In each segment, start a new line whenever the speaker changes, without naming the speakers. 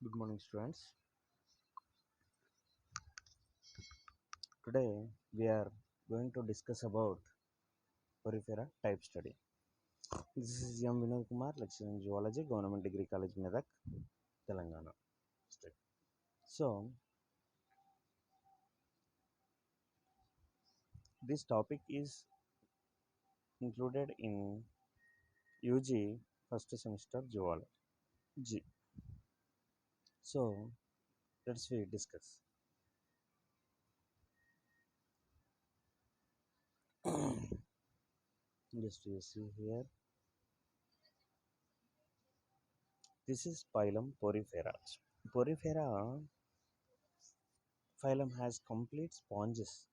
Good morning, students. Today we are going to discuss about porifera type study. This is M. Vinod Kumar, lecturer in Zoology, Government Degree College, Medak, Telangana state. So, this topic is included in UG first semester Zoology. So, let's we discuss. Just you see here, this is phylum Porifera. Porifera phylum has complete sponges.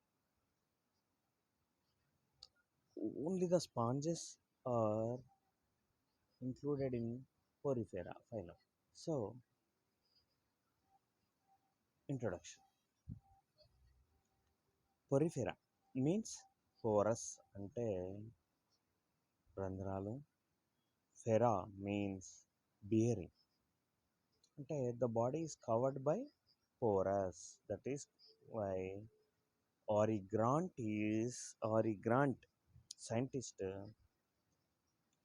Only the sponges are included in Porifera phylum. So, introduction. Porifera means porous అంటే రంధ్రాలు. Fera means bearing అంటే the body is covered by porous. That is why Ori Grant scientist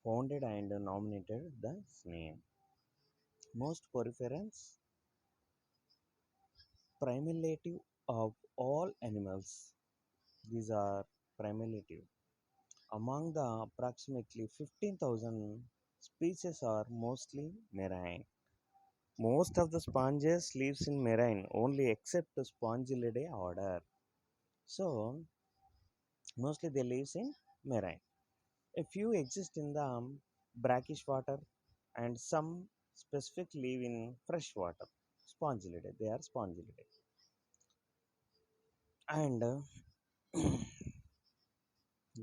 founded and nominated this name. Most poriferans primitive of all animals. These are primitive. Among the approximately 15,000 species are mostly marine. Most of the sponges lives in marine only except the Spongilidae order. So mostly they lives in marine. A few exist in the brackish water and some specific live in fresh water. Spongilidae, they are Spongilidae. And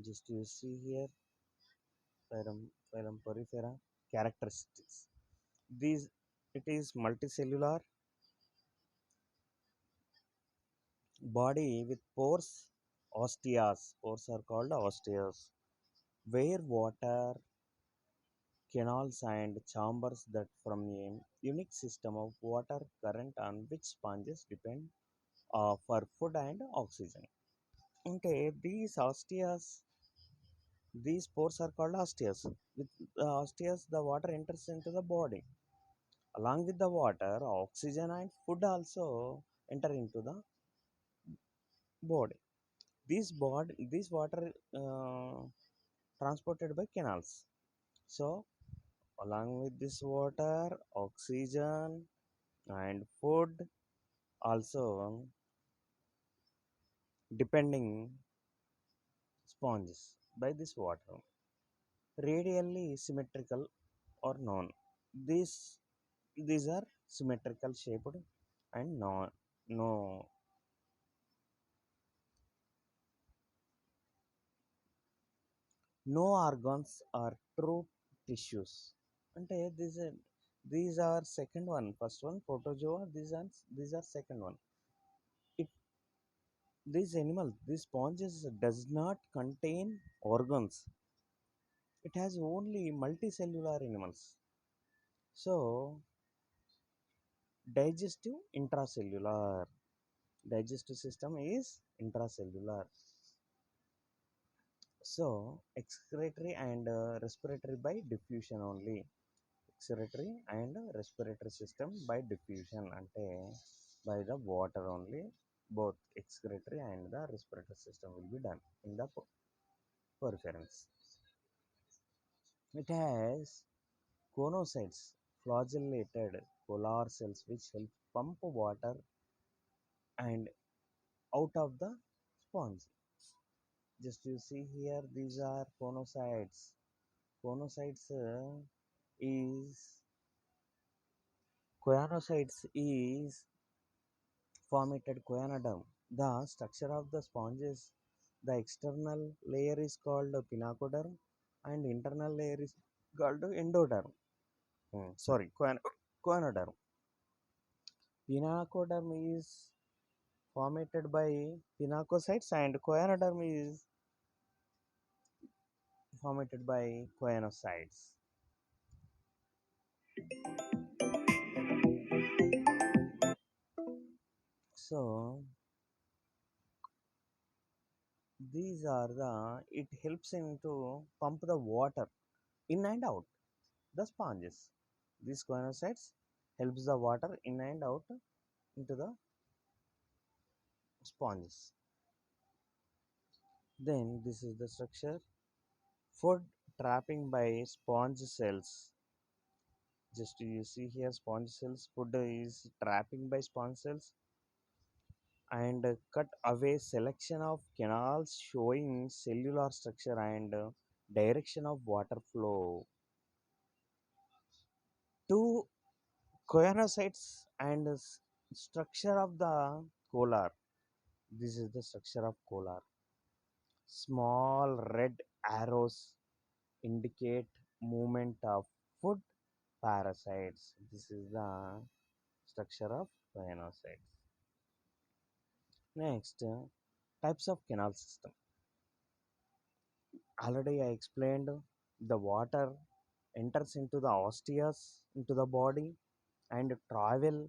just you see here phylum Porifera characteristics. These it is multicellular body with pores, osteas. Pores are called osteas, where water canals and chambers that from a unique system of water current on which sponges depend for food and oxygen. Okay, these pores are called osteas. With the osteas, the water enters into the body. Along with the water, oxygen and food also enter into the body. This water transported by canals. So along with this water, oxygen and food also depending sponges by this water. Radially symmetrical or non. These these are symmetrical shaped and no no organs are true tissues. అంటే these are second one. First one protozoa. These are second one. It this animal, this sponges does not contain organs. It has only multicellular animals. So digestive intracellular. Digestive system is intracellular. So excretory and respiratory by diffusion only. Excretory and respiratory system by diffusion అంటే by the water only. Both excretory and the respiratory system will be done in the peripherance. It has conocytes, flagellated polar cells which help pump water and out of the sponge. Just you see here, these are conocytes. Conocytes is Choanocytes is formatted choanodon. The structure of the sponges, the external layer is called pinacoderm and internal layer is called endoderm. Choanoderm. Pinacoderm is formatted by pinacocytes and choanoderm is formatted by choanocytes. So these are the it helps him to pump the water in and out the sponges. These coinocytes helps the water in and out into the sponges. Then this is the structure. Food trapping by sponge cells. Just you see here sponge cells. Food is trapping by sponge cells and cut away selection of canals showing cellular structure and direction of water flow. Two choanocytes and structure of the collar. This is the structure of collar. Small red arrows indicate movement of food parasites. This is the structure of choanocytes. Next, types of canal system. Already I explained the water enters into the osteus into the body and travel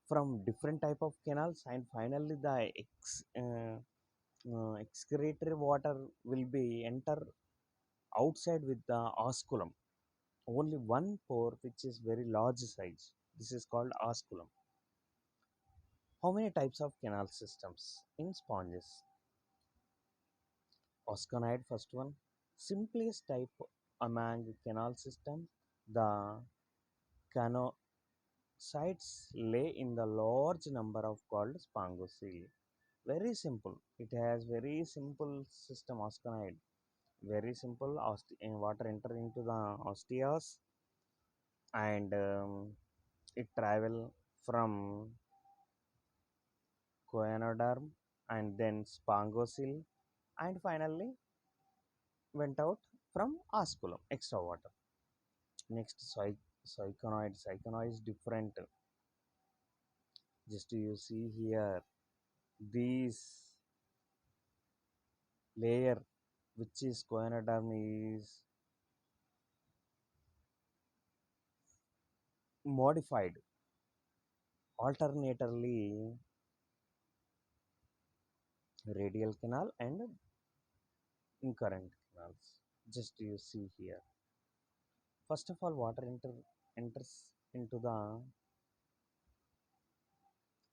from different type of canals and finally the excretory water will be enter outside with the osculum. Only one pore which is very large size. This is called osculum. How many types of canal systems in sponges? Osconide first one. Simplest type among canal system. The canocytes lay in the large number of called spongocoel. Very simple. It has very simple system osconide. Very simple. Water enter into the osteus and it travel from choanoderm and then spongocoel and finally went out from osculum extra water. Next psychonoid. Psychonoid is different. Just you see here these layer which is choanoderm is modified alternatively radial canal and incurrent canals. Just you see here. First of all, water enters into the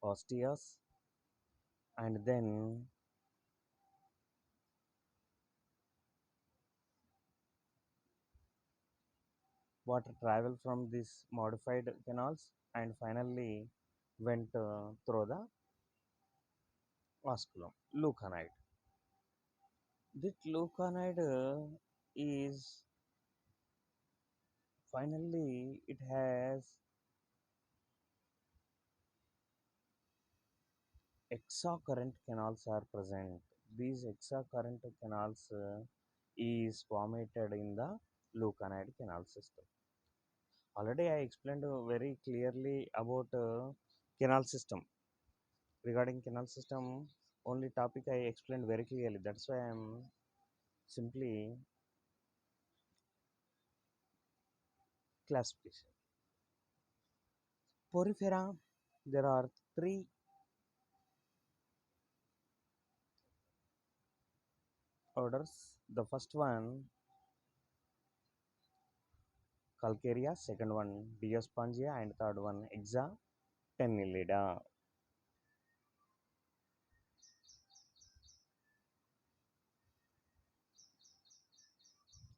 osteus and then water travel from these modified canals and finally went through the osculum. Leuconide. This leuconide is finally it has exocurrent canals are present. These exocurrent canals is formed in the leuconide canal system. Already I explained very clearly about canal system. Regarding canal system, only topic I explained very clearly. That's why I'm simply classification. Porifera, there are three orders. The first one Calcarea, second one Diospongia, and third one Hexatenellida.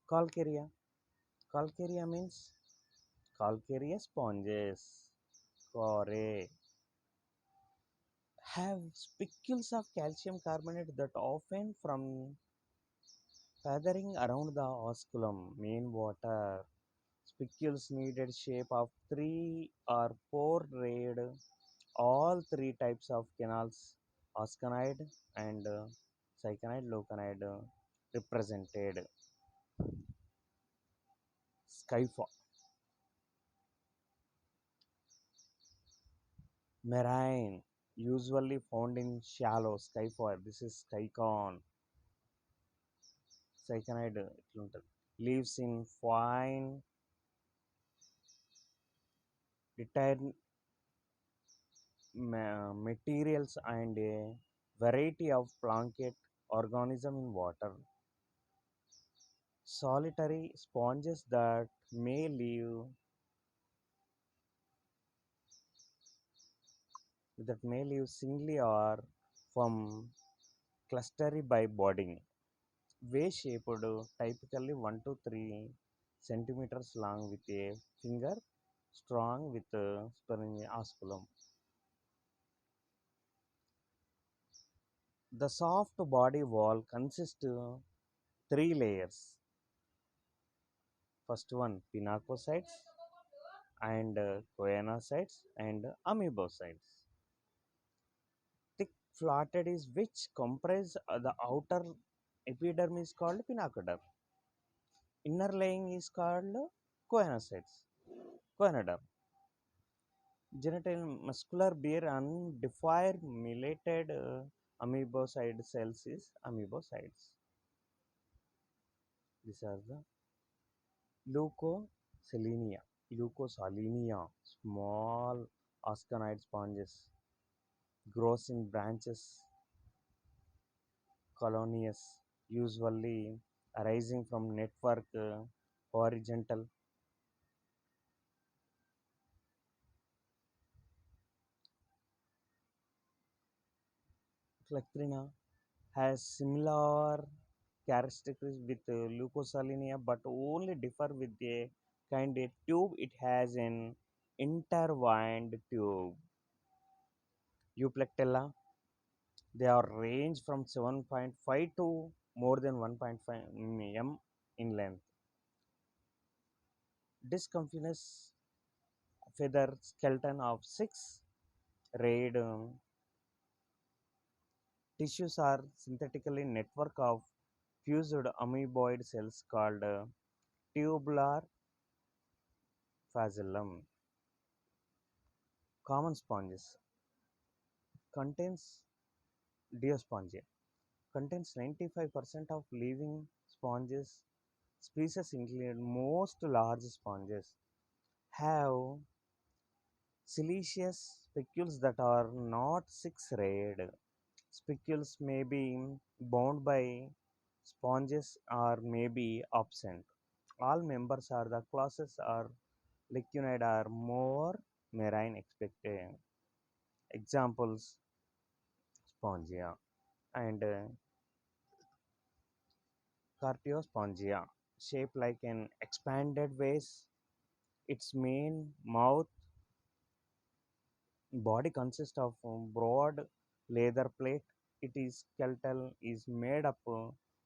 Calcarea. Calcarea means calcareous sponges. Core have spicules of calcium carbonate that often from feathering around the osculum, main water. Spicules needed shape of three or four rayed. All three types of canals, osconide and cyconide, leuconide, represented. Skypha, marine, usually found in shallow skypha. This is skycon. Cyconide lives in fine determinate materials and a variety of plankton organism in water. Solitary sponges that may live singly or from clustery by budding. V-shaped, typically 1 to 3 centimeters long with a finger strong with osculum. The soft body wall consists three layers. First one pinacocytes and choanocytes and amoebocytes. Thick flatted is which comprise the outer epidermis called pinacoderm. Inner laying is called choanocytes. Choanoderm. Genital muscular bear undifferentiated amoebocyte cells is amoebocytes. These are the leucocelenia. Leucosalenia, small asconite sponges, grows in branches, colonies, usually arising from network horizontal. Clectrina has similar characteristics with leucosalenia but only differ with the kind of tube it has an intertwined tube. Euplectella, they are range from 7.5 to more than 1.5 mm in length. Discontinuous feather skeleton of 6 rayed tissues are synthetically network of fused amoeboid cells called tubular phasellum. Common sponges contains Diospongia contains 95% of living sponges. Species include most large sponges have siliceous spicules that are not six-rayed. Spicules may be bound by sponges or may be absent. All members of the classes are licunid or more marine expected. Examples Spongia and Cartiospongia, shaped like an expanded vase. Its main mouth body consists of a broad leather plate. It is skeletal is made up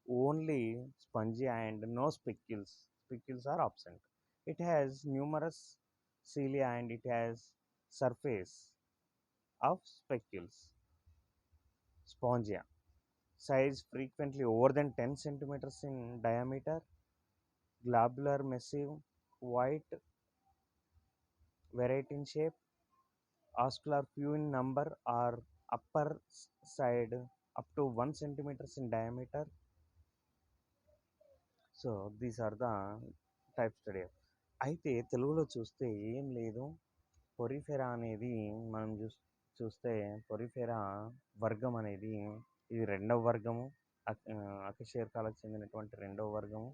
only spongia and no spicules. Spicules are absent. It has numerous cilia and it has surface of spicules. Spongia size frequently over than 10 centimeters in diameter, globular, massive, white, varied in shape, oscular, few in number, or upper side up to 1 centimeters in diameter. So these are the type study. అయితే తెలుగులో చూస్తే ఏం లేదు. Porifera అనేది మనం చూస్తే Porifera వర్గం అనేది ఇది రెండవ వర్గము. అకశేరుకాలకు చెందినటువంటి రెండవ వర్గము.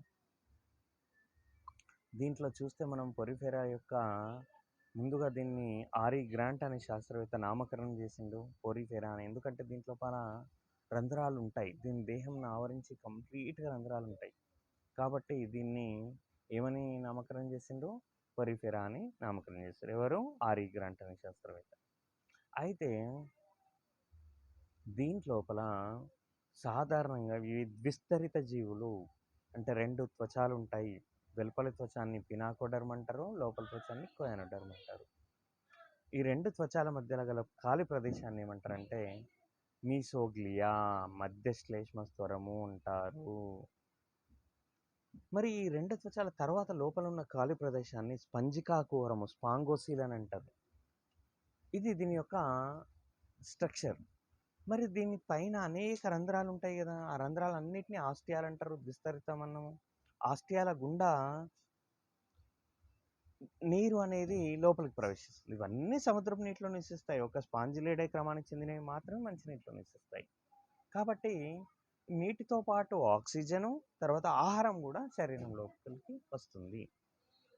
దీంట్లో చూస్తే మనం పొరిఫెరా యొక్క ముందుగా దీన్ని ఆరి గ్రాంట్ అనే శాస్త్రవేత్త నామకరణం చేసిండు పొరిఫెరా అని. ఎందుకంటే దీంట్లో రంధ్రాలు ఉంటాయి. దీని దేహంను ఆవరించి కంప్లీట్గా రంధ్రాలు ఉంటాయి. కాబట్టి దీన్ని ఏమని నామకరణం చేసిండు? పొరిఫెరా అని నామకరణం చేశారు. ఎవరు? ఆరి గ్రాంట్ అనే శాస్త్రవేత్త. అయితే దీంట్లోపల సాధారణంగా విస్తరిత జీవులు అంటే రెండు త్వచాలు ఉంటాయి. వెలుపలి త్వచాన్ని పినాకోడర్మ్ అంటారు, లోపలి త్వచాన్ని కోయానోడర్మ్ అంటారు. ఈ రెండు త్వచాల మధ్యలో గల ఖాళీ ప్రదేశాన్ని ఏమంటారంటే మీసోగ్లియా, మధ్య శ్లేష్మ స్తరము అంటారు. మరి ఈ రెండు త్వచాల తర్వాత లోపల ఉన్న ఖాళీ ప్రదేశాన్ని స్పంజికా కుహరము, స్పాంగోసీల్ అని అంటారు. ఇది దీని యొక్క స్ట్రక్చర్. మరి దీని పైన అనేక రంధ్రాలు ఉంటాయి కదా, ఆ రంధ్రాలన్నిటిని ఆస్టియాలు అంటారు. విస్తరితం అన్నము ఆస్టియాల గుండా నీరు అనేది లోపలికి ప్రవేశిస్తుంది. ఇవన్నీ సముద్రపు నీటిలో నివసిస్తాయి. ఒక స్పాంజిలిడే క్రమానికి చెందినవి మాత్రమే మంచినీటిలో నివసిస్తాయి. కాబట్టి నీటితో పాటు ఆక్సిజను, తర్వాత ఆహారం కూడా శరీరం లోపలికి వస్తుంది.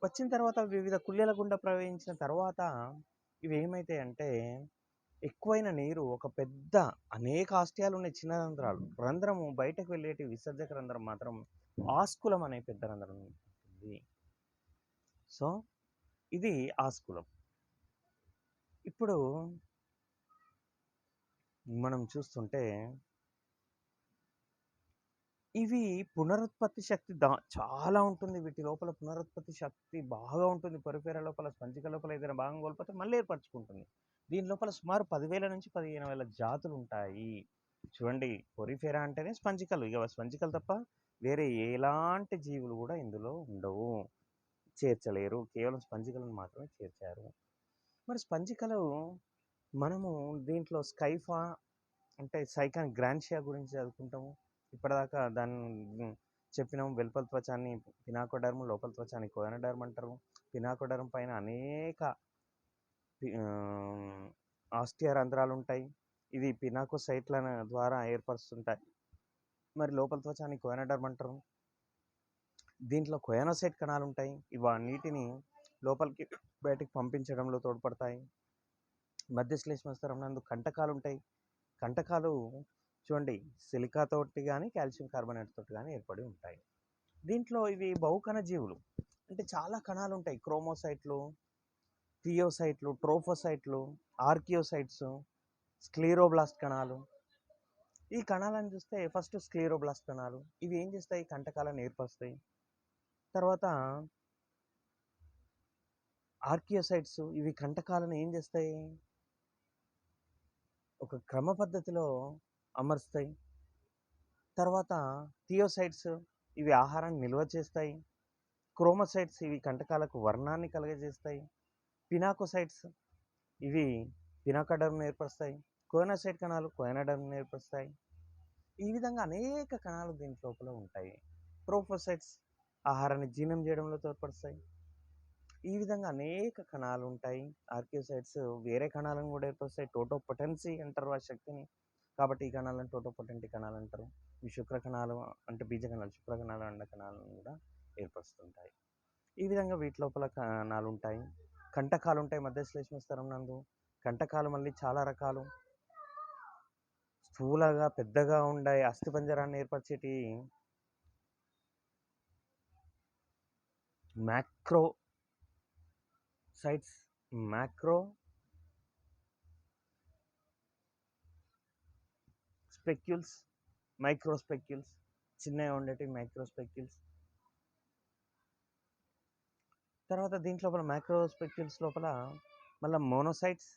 వచ్చిన తర్వాత వివిధ కుల్యల గుండా ప్రవహించిన తర్వాత ఇవి ఏమైతాయంటే ఎక్కువైన నీరు ఒక పెద్ద అనేక ఆస్టియాలు ఉన్నాయి చిన్న రంధ్రాలు. రంధ్రము బయటకు వెళ్ళేటి విసర్జక రంధ్రం మాత్రం ఆస్కులం అనే పెద్ద రంధ్రం ఉంటుంది. సో ఇది ఆస్కులం. ఇప్పుడు మనం చూస్తుంటే ఇవి పునరుత్పత్తి శక్తి చాలా ఉంటుంది. వీటి లోపల పునరుత్పత్తి శక్తి బాగా ఉంటుంది. పొరిఫెరా లోపల స్పంజిక లోపల ఏదైనా భాగం కోల్పోతే మళ్ళీ ఏర్పరచుకుంటుంది. దీని లోపల సుమారు 10,000 నుంచి 15,000 జాతులు ఉంటాయి. చూడండి, పొరిఫెరా అంటేనే స్పంజికలు. ఇక స్పంజికలు తప్ప వేరే ఎలాంటి జీవులు కూడా ఇందులో ఉండవు, చేర్చలేరు. కేవలం స్పంజికలను మాత్రమే చేర్చారు. మరి స్పంజికలు మనము దీంట్లో స్కైఫా అంటే సైకాన్ గ్రాన్షియా గురించి చదువుకుంటాము. ఇప్పటిదాకా దాన్ని చెప్పినాము. వెలుపల త్వచాన్ని పినాకోడర్మ్, లోపల త్వచాన్ని కోయనోడర్మ్ అంటారు. పినాకోడర్మ్ పైన అనేక ఆస్టియా రంధ్రాలు ఉంటాయి. ఇవి పినాకోసైట్ల ద్వారా ఏర్పరుస్తుంటాయి. మరి లోపల త్వచాన్ని కోయనోడర్మ్ అంటారు. దీంట్లో కొయానోసైట్ కణాలు ఉంటాయి. ఇవి నీటిని లోపలికి బయటికి పంపించడంలో తోడ్పడతాయి. మధ్యశ్లేష్మస్తరం నందు కంటకాలు ఉంటాయి. కంటకాలు చూడండి సిలికాతోటి కానీ కాల్షియం కార్బోనేట్ తోటి కానీ ఏర్పడి ఉంటాయి. దీంట్లో ఇవి బహుకణ జీవులు, అంటే చాలా కణాలు ఉంటాయి. క్రోమోసైట్లు, థియోసైట్లు, ట్రోఫోసైట్లు, ఆర్కియోసైట్స్, స్క్లీరోబ్లాస్ట్ కణాలు. ఈ కణాలను చూస్తే ఫస్ట్ స్క్లీరోబ్లాస్ట్ కణాలు ఇవి ఏం చేస్తాయి, కంటకాలను ఏర్పరుస్తాయి. తర్వాత ఆర్కియోసైట్స్ ఇవి కంటకాలను ఏం చేస్తాయి, ఒక క్రమ పద్ధతిలో అమరుస్తాయి. తర్వాత థియోసైట్స్ ఇవి ఆహారాన్ని నిల్వ చేస్తాయి. క్రోమోసైట్స్ ఇవి కంటకాలకు వర్ణాన్ని కలుగజేస్తాయి. పినాకోసైట్స్ ఇవి పినాకోడర్మ్ను ఏర్పరుస్తాయి. కోయనోసైట్ కణాలు కోయనోడర్మ్ను ఏర్పరుస్తాయి. ఈ విధంగా అనేక కణాలు దీని లోపల ఉంటాయి. ట్రోఫోసైట్స్ ఆహారాన్ని జీర్ణం చేయడంలో తోడ్పడుతాయి. ఈ విధంగా అనేక కణాలు ఉంటాయి. ఆర్కియోసైట్స్ వేరే కణాలను కూడా ఏర్పరుస్తాయి. టోటోపొటెన్సీ అంటారు ఆ శక్తిని. కాబట్టి ఈ కణాలను టోటోపొటెంటి కణాలు అంటారు. ఈ శుక్ర కణాలు అంటే బీజ కణాలు, శుక్ర కణాలు, అండ కణాలను కూడా ఏర్పరుస్తుంటాయి. ఈ విధంగా వీటి లోపల కణాలు ఉంటాయి. కంటకాలు ఉంటాయి మధ్యశ్లేష్మ స్తరం నందు. కంటకాలు మళ్ళీ చాలా రకాలు. స్థూలగా పెద్దగా ఉండే అస్థిపంజరాన్ని ఏర్పరిచేటి మ్యాక్రో సైట్స్, మ్యాక్రో స్పెక్యుల్స్, మైక్రోస్పెక్యుల్స్, చిన్నగా ఉండేటి మైక్రోస్పెక్యుల్స్. తర్వాత దీంట్లో లోపల మైక్రోస్పెక్యుల్స్ లోపల మళ్ళీ మోనోసైట్స్,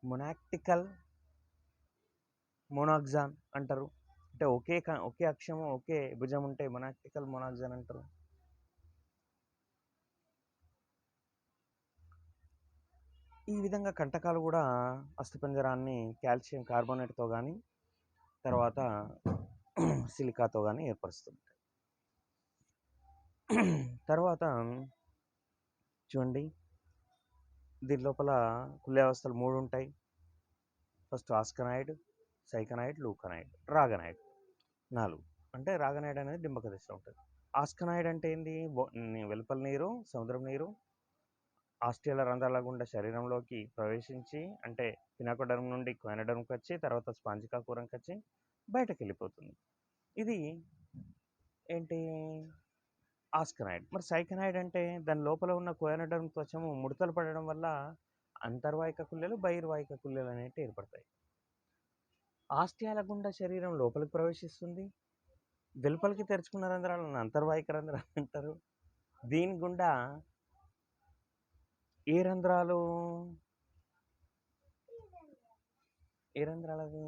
మొనాక్టికల్, మోనాక్సాన్ అంటారు. అంటే ఒకే అక్షము ఒకే భుజం ఉంటే మొనాక్టికల్, మోనాక్సాన్ అంటారు. ఈ విధంగా కంటకాలు కూడా అస్థిపంజరాన్ని కాల్షియం కార్బోనేట్తో కానీ తర్వాత సిలికాతో కానీ ఏర్పరుస్తుంటాయి. తర్వాత చూడండి, దీని లోపల కుల్యావస్థలు 3 ఉంటాయి. ఫస్ట్ ఆస్కనాయిడ్, సైకనాయిడ్, లూకనాయిడ్, రాగనాయిడ్ 4. అంటే రాగనాయిడ్ అనేది డింబక దశలో ఉంటుంది. ఆస్కనాయిడ్ అంటే ఏంది, వెలుపల నీరు, సముద్రం నీరు ఆస్ట్రియల రంధ్రాల గుండా శరీరంలోకి ప్రవేశించి, అంటే పినాకోడర్మ్ నుండి కోయనోడర్మ్కి వచ్చి తర్వాత స్పాంజికా కూరంకి వచ్చి బయటకు వెళ్ళిపోతుంది. ఇది ఏంటి, ఆస్కనాయిడ్. మరి సైకనాయిడ్ అంటే దాని లోపల ఉన్న కోయనోడర్మ్ త్వచము ముడతలు పడడం వల్ల అంతర్వాహిక కుల్యలు, బహిర్వాహిక కుల్యలు అనేవి ఏర్పడతాయి. ఆస్ట్రియాల గుండా శరీరం లోపలికి ప్రవేశిస్తుంది. వెలుపలికి తెరుచుకున్న రంధ్రాలను అంతర్వాహిక రంధ్రాలు అంటారు. దీని గుండా ఏ రంధ్రాలు, ఏ రంధ్రాలవి,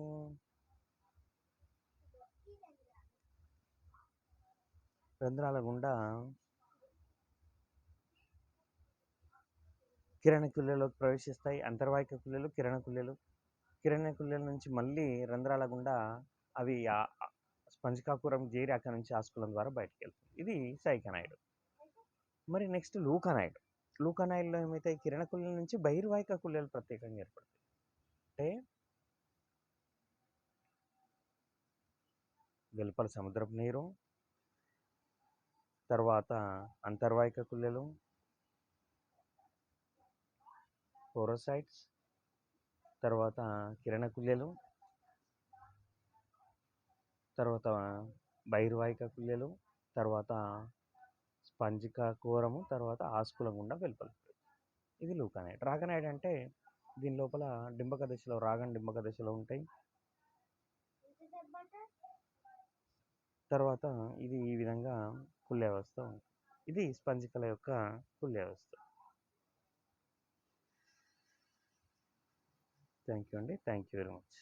రంధ్రాల గుండా కిరణ కుల్యలోకి ప్రవేశిస్తాయి. అంతర్వాహిక కుల్యలు, కిరణ కుల్యలు. కిరణ్య కుల్యల నుంచి మళ్ళీ రంధ్రాల గుండా అవి స్పంజ్ కాకురం చేరి అక్కడ నుంచి ఆస్కులం ద్వారా బయటకు వెళ్తుంది. ఇది సైకనాయిడ్. మరి నెక్స్ట్ లూకనాయిడ్. లూకనాయిడ్లో ఏమైతాయి, కిరణ కుల్యల నుంచి బహిర్వాహిక కుల్యలు ప్రత్యేకంగా ఏర్పడతాయి. అంటే వెలుపల సముద్రపు నీరు, తర్వాత అంతర్వాహిక కుల్యలు, పోరోసైట్స్, తర్వాత కిరణ కుల్యలు, తర్వాత బహిర్వాహిక కుల్యలు, తర్వాత స్పంజిక కూరము, తర్వాత ఆస్కులం గుండా వెలుపలికి. ఇది లూకనాయిడ్. రాగనాయిడ్ అంటే దీని లోపల డింబక దశలో, రాగన్ డింబక దశలో ఉంటాయి. తర్వాత ఇది ఈ విధంగా కుల్య వ్యవస్థ ఉంటుంది. ఇది స్పంజికల యొక్క కుల్య వ్యవస్థ. థ్యాంక్ యూ అండి. Thank you very much.